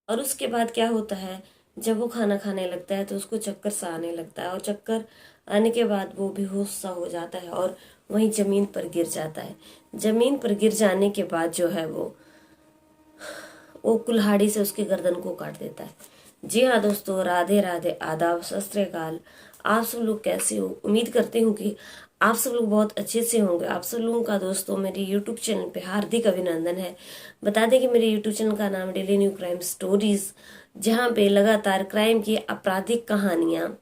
और उसके बाद क्या होता है, जब वो खाना खाने लगता है तो उसको चक्कर सा आने लगता है, और चक्कर आने के बाद वो बेहोश सा हो जाता है और वहीं जमीन पर गिर जाता है। जमीन पर गिर जाने के बाद जो है वो कुल्हाड़ी से उसके गर्दन को काट देता है। जी हाँ दोस्तों, राधे राधे, आदाब, सत श्री अकाल। आप सब लोग कैसे हो? उम्मीद करती हूँ कि आप सब लोग बहुत अच्छे से होंगे। आप सब लोगों का दोस्तों मेरे यूट्यूब चैनल पे हार्दिक अभिनंदन है। बता दें कि मेरे यूट्यूब चैनल का नाम डेली न्यू क्राइम स्टोरीज, जहाँ पे लगातार क्राइम की आपराधिक कहानियाँ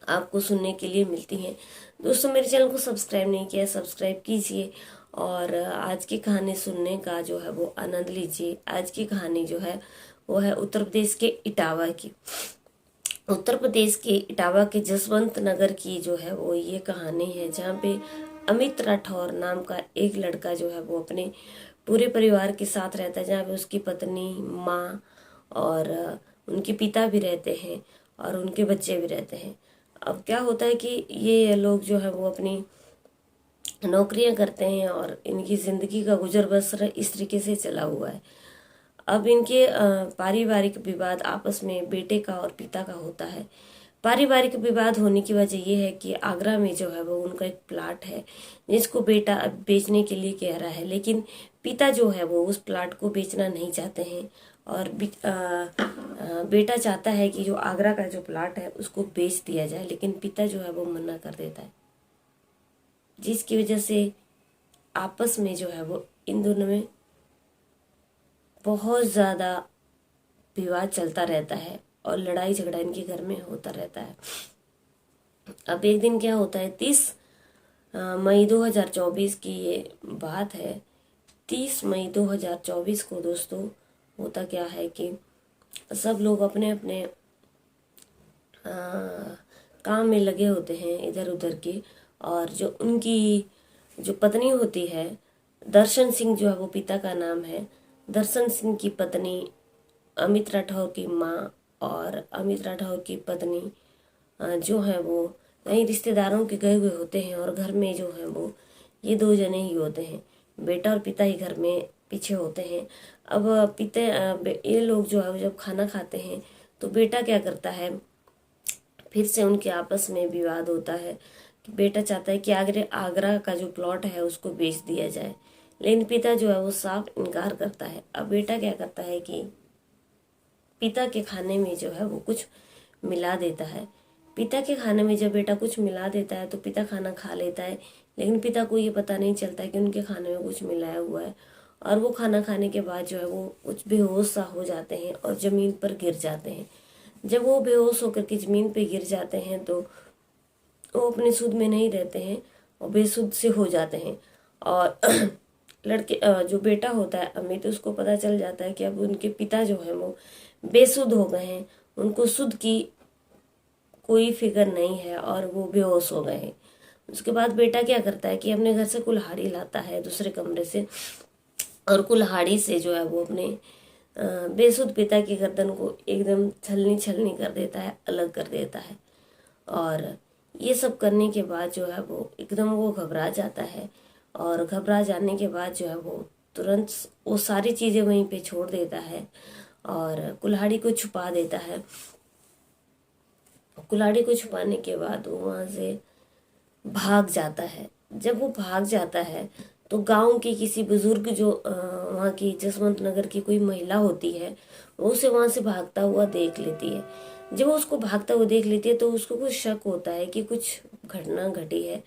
आपको सुनने के लिए मिलती हैं। दोस्तों मेरे चैनल को सब्सक्राइब नहीं किया, सब्सक्राइब कीजिए और आज की कहानी सुनने का जो है वो आनंद लीजिए। आज की कहानी जो है वो है उत्तर प्रदेश के इटावा की। उत्तर प्रदेश के इटावा के जसवंत नगर की जो है वो ये कहानी है, जहाँ पे अमित राठौर नाम का एक लड़का जो है वो अपने पूरे परिवार के साथ रहता है, जहाँ पे उसकी पत्नी, माँ और उनके पिता भी रहते हैं और उनके बच्चे भी रहते हैं। अब क्या होता है कि ये लोग जो है वो अपनी नौकरियां करते हैं और इनकी ज़िंदगी का गुजर बसर इस तरीके से चला हुआ है। अब इनके पारिवारिक विवाद आपस में बेटे का और पिता का होता है। पारिवारिक विवाद होने की वजह यह है कि आगरा में जो है वो उनका एक प्लाट है, जिसको बेटा अब बेचने के लिए कह रहा है, लेकिन पिता जो है वो उस प्लाट को बेचना नहीं चाहते हैं और बेटा चाहता है कि जो आगरा का जो प्लाट है उसको बेच दिया जाए, लेकिन पिता जो है वो मना कर देता है, जिसकी वजह से आपस में जो है वो इन दोनों में बहुत ज़्यादा विवाद चलता रहता है और लड़ाई झगड़ा इनके घर में होता रहता है। अब एक दिन क्या होता है, 30 मई 2024 की ये बात है। 30 मई 2024 को दोस्तों होता क्या है कि सब लोग अपने अपने काम में लगे होते हैं इधर उधर के, और जो उनकी जो पत्नी होती है, दर्शन सिंह जो है वो पिता का नाम है, दर्शन सिंह की पत्नी अमित राठौर की माँ और अमित राठौर की पत्नी जो है वो कई रिश्तेदारों के गए हुए होते हैं, और घर में जो है वो ये दो जने ही होते हैं। बेटा और पिता ही घर में पीछे होते हैं। अब ये लोग जो है जब खाना खाते हैं तो बेटा क्या करता है, फिर से उनके आपस में विवाद होता है कि बेटा चाहता है कि आगरा का जो प्लॉट है उसको बेच दिया जाए, लेकिन पिता जो है वो साफ इनकार करता है। अब बेटा क्या करता है कि पिता के खाने में जो है वो कुछ मिला देता है। पिता के खाने में जब बेटा कुछ मिला देता है तो पिता खाना खा लेता है, लेकिन पिता को ये पता नहीं चलता है कि उनके खाने में कुछ मिलाया हुआ है, और वो खाना खाने के बाद जो है वो कुछ बेहोश सा हो जाते हैं और ज़मीन पर गिर जाते हैं। जब वो बेहोश होकर के ज़मीन पे गिर जाते हैं तो वो अपने सुध में नहीं रहते हैं और बेसुध से हो जाते हैं। और जो बेटा होता है अमित, उसको पता चल जाता है कि अब उनके पिता जो है वो बेसुध हो गए हैं, उनको सुध की कोई फिक्र नहीं है और वो बेहोश हो गए हैं। उसके बाद बेटा क्या करता है कि अपने घर से कुल्हाड़ी लाता है दूसरे कमरे से, और कुल्हाड़ी से जो है वो अपने बेसुध पिता की गर्दन को एकदम छलनी छलनी कर देता है, अलग कर देता है। और ये सब करने के बाद जो है वो एकदम वो घबरा जाता है, और घबरा जाने के बाद जो है वो तुरंत वो सारी चीज़ें वहीं पे छोड़ देता है और कुल्हाड़ी को छुपा देता है। कुल्हाड़ी को छुपाने के बाद वो वहाँ से भाग जाता है। जब वो भाग जाता है तो गांव के किसी बुजुर्ग जो वहाँ की जसवंत नगर की कोई महिला होती है, वो उसे वहाँ से भागता हुआ देख लेती है। जब वो उसको भागता हुआ देख लेती है तो उसको कुछ शक होता है कि कुछ घटना घटी है,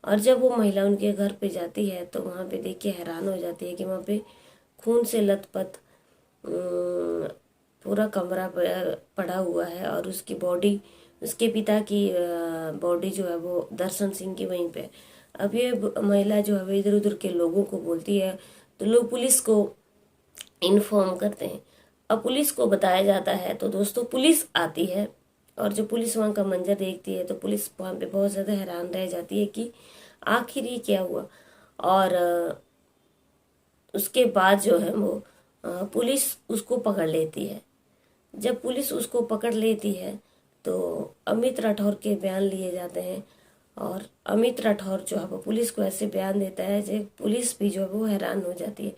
और जब वो महिला उनके घर पे जाती है तो वहाँ पे देख के हैरान हो जाती है कि वहाँ पे खून से लथपथ पूरा कमरा पड़ा हुआ है, और उसकी बॉडी, उसके पिता की बॉडी जो है वो दर्शन सिंह की वहीं पे। अब ये महिला जो है वो इधर उधर के लोगों को बोलती है, तो लोग पुलिस को इन्फॉर्म करते हैं। अब पुलिस को बताया जाता है तो दोस्तों पुलिस आती है, और जो पुलिस वहाँ का मंजर देखती है तो पुलिस वहाँ पे बहुत ज़्यादा हैरान रह जाती है कि आखिर ये क्या हुआ। और उसके बाद जो है वो पुलिस उसको पकड़ लेती है। जब पुलिस उसको पकड़ लेती है तो अमित राठौर के बयान लिए जाते हैं, और अमित राठौर जो है वो पुलिस को ऐसे बयान देता है जो पुलिस भी जो है वो हैरान हो जाती है।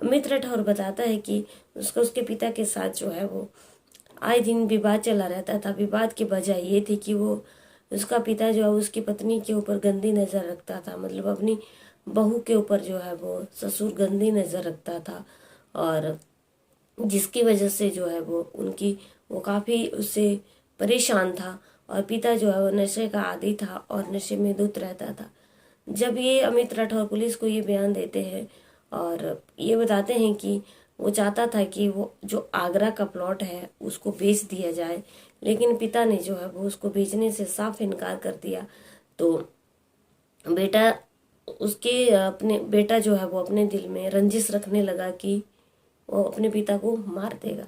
अमित राठौर बताता है कि उसके पिता के साथ जो है वो आए दिन विवाद चला रहता था। विवाद की वजह ये थी कि वो उसका पिता जो है उसकी पत्नी के ऊपर गंदी नज़र रखता था, मतलब अपनी बहू के ऊपर जो है वो ससुर गंदी नज़र रखता था, और जिसकी वजह से जो है वो काफ़ी उससे परेशान था। और पिता जो है वो नशे का आदी था और नशे में धुत रहता था। जब ये अमित राठौर पुलिस को ये बयान देते हैं और ये बताते हैं कि वो चाहता था कि वो जो आगरा का प्लॉट है उसको बेच दिया जाए, लेकिन पिता ने जो है वो उसको बेचने से साफ इनकार कर दिया। तो बेटा अपने बेटा जो है वो अपने दिल में रंजिश रखने लगा कि वो अपने पिता को मार देगा।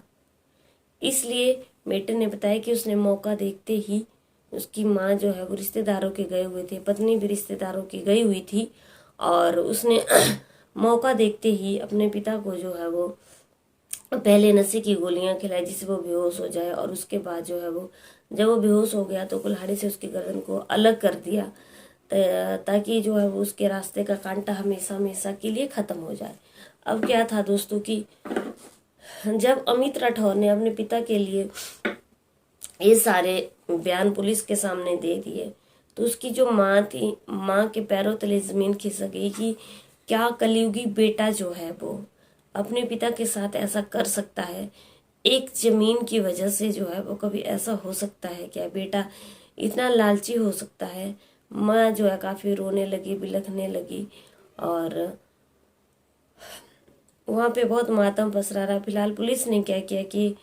इसलिए बेटे ने बताया कि उसने मौका देखते ही, उसकी माँ जो है वो रिश्तेदारों के गए हुए थे, पत्नी भी रिश्तेदारों की गई हुई थी, और उसने मौका देखते ही अपने पिता को जो है वो पहले नशे की गोलियां खिलाई जिससे वो बेहोश हो जाए, और उसके बाद जो है वो जब वो बेहोश हो गया तो कुल्हाड़ी से उसकी गर्दन को अलग कर दिया ताकि जो है वो उसके रास्ते का कांटा हमेशा हमेशा के लिए खत्म हो जाए। अब क्या था दोस्तों कि जब अमित राठौर ने अपने पिता के लिए ये सारे बयान पुलिस के सामने दे दिए तो उसकी जो माँ थी, माँ के पैरों तले जमीन खिसक गई कि क्या कलयुगी बेटा जो है वो अपने पिता के साथ ऐसा कर सकता है। एक जमीन की वजह से जो है वो कभी ऐसा हो सकता है क्या? बेटा इतना लालची हो सकता है? माँ जो है काफ़ी रोने लगी, बिलखने लगी, और वहाँ पे बहुत मातम पसरा रहा। फिलहाल पुलिस ने क्या किया कि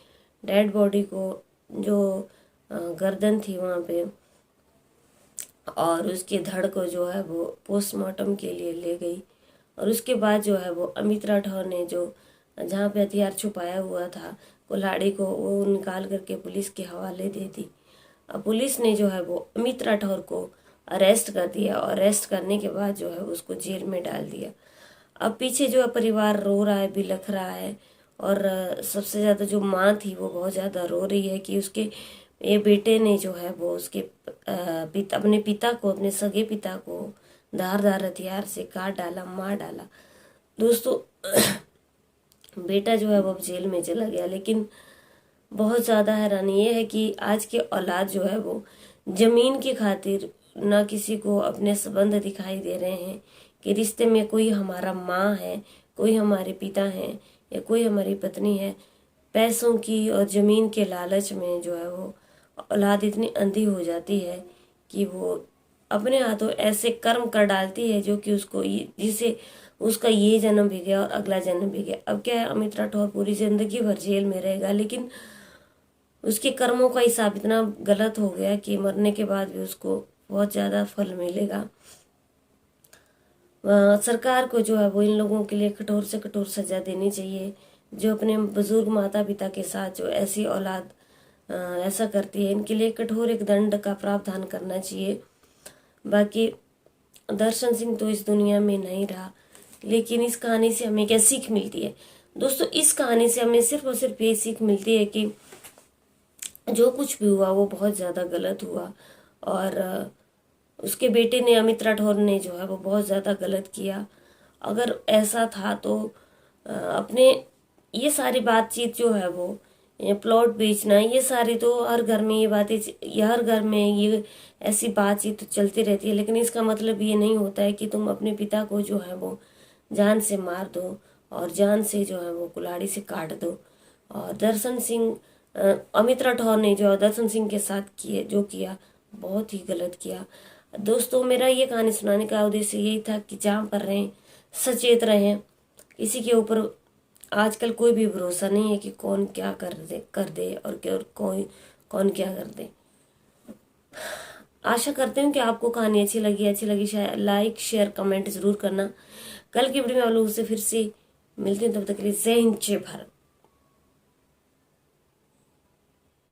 डेड बॉडी को जो गर्दन थी वहाँ पे और उसके धड़ को जो है वो पोस्टमार्टम के लिए ले गई, और उसके बाद जो है वो अमित राठौर ने जो जहाँ पे हथियार छुपाया हुआ था कुल्हाड़ी को वो निकाल करके पुलिस के हवाले दे दी। अब पुलिस ने जो है वो अमित राठौर को अरेस्ट कर दिया, और अरेस्ट करने के बाद जो है उसको जेल में डाल दिया। अब पीछे जो है परिवार रो रहा है, बिलख रहा है, और सबसे ज़्यादा जो माँ थी वो बहुत ज़्यादा रो रही है कि उसके ये बेटे ने जो है वो उसके अपने पिता को, अपने सगे पिता को धारदार हथियार से काट डाला, मार डाला। दोस्तों बेटा जो है वो अब जेल में चला गया, लेकिन बहुत ज़्यादा हैरानी ये है कि आज के औलाद जो है वो ज़मीन की खातिर ना किसी को अपने संबंध दिखाई दे रहे हैं कि रिश्ते में कोई हमारा माँ है, कोई हमारे पिता हैं, या कोई हमारी पत्नी है। पैसों की और ज़मीन के लालच में जो है वो औलाद इतनी अंधी हो जाती है कि वो अपने हाथों ऐसे कर्म कर डालती है जो कि उसको जिसे उसका ये जन्म भी गया और अगला जन्म भी गया। अब क्या है, अमित राठौर पूरी जिंदगी भर जेल में रहेगा, लेकिन उसके कर्मों का हिसाब इतना गलत हो गया कि मरने के बाद भी उसको बहुत ज़्यादा फल मिलेगा। सरकार को जो है वो इन लोगों के लिए कठोर से कठोर सजा देनी चाहिए जो अपने बुजुर्ग माता पिता के साथ जो ऐसी औलाद ऐसा करती है। इनके लिए कठोर एक दंड का प्रावधान करना चाहिए। बाकी दर्शन सिंह तो इस दुनिया में नहीं रहा, लेकिन इस कहानी से हमें क्या सीख मिलती है दोस्तों? इस कहानी से हमें सिर्फ और सिर्फ ये सीख मिलती है कि जो कुछ भी हुआ वो बहुत ज़्यादा गलत हुआ, और उसके बेटे ने, अमित राठौर ने जो है वो बहुत ज़्यादा गलत किया। अगर ऐसा था तो अपने ये सारी बातचीत जो है वो प्लॉट बेचना, ये सारी तो हर घर में ये बातें, हर घर में ये ऐसी बातचीत तो चलती रहती है, लेकिन इसका मतलब ये नहीं होता है कि तुम अपने पिता को जो है वो जान से मार दो और जान से जो है वो कुल्हाड़ी से काट दो। और दर्शन सिंह, अमित राठौर ने जो दर्शन सिंह के साथ किए जो किया बहुत ही गलत किया। दोस्तों मेरा ये कहानी सुनाने का उद्देश्य यही था कि जहाँ पर रहें सचेत रहें। किसी के ऊपर आजकल कोई भी भरोसा नहीं है कि कौन क्या कर दे और कौन क्या कर दे। आशा करते हूँ कि आपको कहानी अच्छी लगी शायद लाइक शेयर कमेंट जरूर करना। कल की वीडियो में आप लोगों से फिर से मिलते हैं, तब तक के लिए जय हिंद जय भारत।